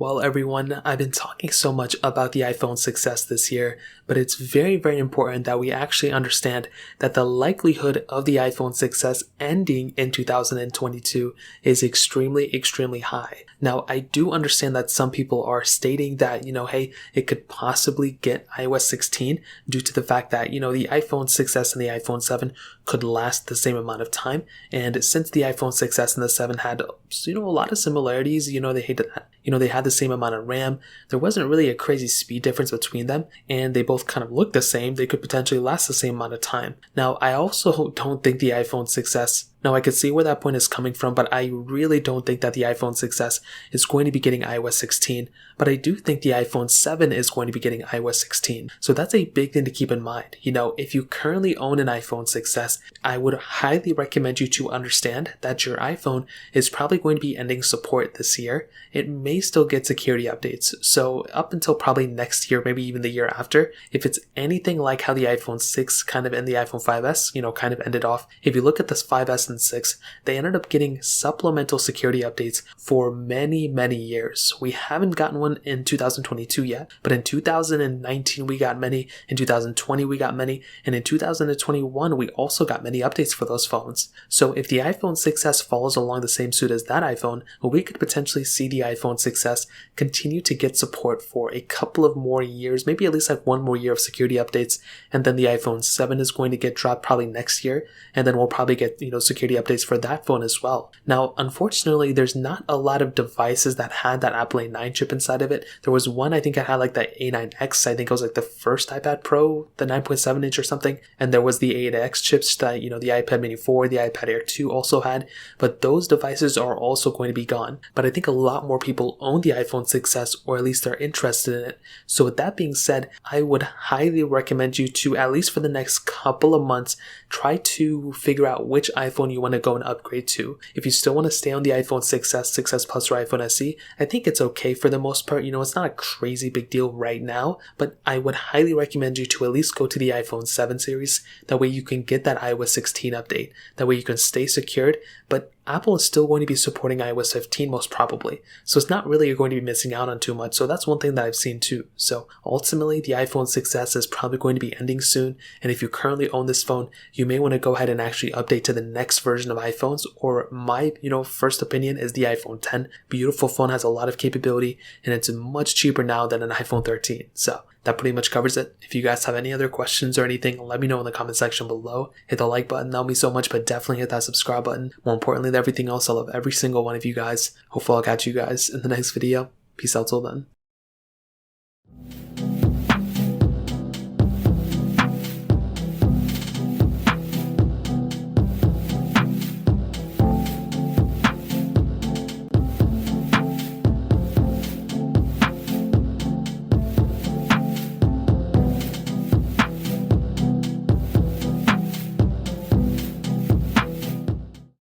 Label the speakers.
Speaker 1: Well, everyone, I've been talking so much about the iPhone success this year, but it's very, very important that we actually understand that the likelihood of the iPhone success ending in 2022 is extremely, extremely high. Now, I do understand that some people are stating that, hey, it could possibly get iOS 16 due to the fact that, the iPhone success and the iPhone 7 could last the same amount of time. And since the iPhone success and the 7 had, a lot of similarities, they had the same amount of RAM. There wasn't really a crazy speed difference between them, and they both kind of look the same. They could potentially last the same amount of time. Now, I also don't think the iPhone success. Now, I could see where that point is coming from, but I really don't think that the iPhone success is going to be getting iOS 16. But I do think the iPhone 7 is going to be getting iOS 16. So that's a big thing to keep in mind. If you currently own an iPhone success, I would highly recommend you to understand that your iPhone is probably going to be ending support this year. It may still get security updates. So up until probably next year, maybe even the year after, if it's anything like how the iPhone 6 kind of and the iPhone 5S, kind of ended off. If you look at this 5S and 6, they ended up getting supplemental security updates for many, many years. We haven't gotten one in 2022 yet, but in 2019 we got many, in 2020 we got many, and in 2021 we also got many updates for those phones. So if the iPhone 6S follows along the same suit as that iPhone, we could potentially see the iPhone 6S continue to get support for a couple of more years, maybe at least like one more year of security updates, and then the iPhone 7 is going to get dropped probably next year, and then we'll probably get security updates for that phone as well. Now, unfortunately, there's not a lot of devices that had that Apple A9 chip inside of it. There was one, I think it had like the A9X, I think it was like the first iPad Pro, the 9.7 inch or something, and there was the A8X chips that, the iPad Mini 4, the iPad Air 2 also had, but those devices are also going to be gone. But I think a lot more people own the iPhone 6S, or at least they're interested in it. So with that being said, I would highly recommend you to, at least for the next couple of months, try to figure out which iPhone you want to go and upgrade to. If you still want to stay on the iPhone 6S, 6S Plus, or iPhone SE, I think it's okay for the most part. It's not a crazy big deal right now, but I would highly recommend you to at least go to the iPhone 7 series. That way you can get that iOS 16 update. That way you can stay secured, but Apple is still going to be supporting iOS 15 most probably. So it's not really you're going to be missing out on too much. So that's one thing that I've seen too. So ultimately, the iPhone 6S is probably going to be ending soon. And if you currently own this phone, you may want to go ahead and actually update to the next version of iPhones. Or my, first opinion is the iPhone 10. Beautiful phone, has a lot of capability, and it's much cheaper now than an iPhone 13. So that pretty much covers it. If you guys have any other questions or anything, let me know in the comment section below. Hit the like button, that'll mean so much, but definitely hit that subscribe button. More importantly than everything else, I love every single one of you guys. Hopefully I'll catch you guys in the next video. Peace out till then.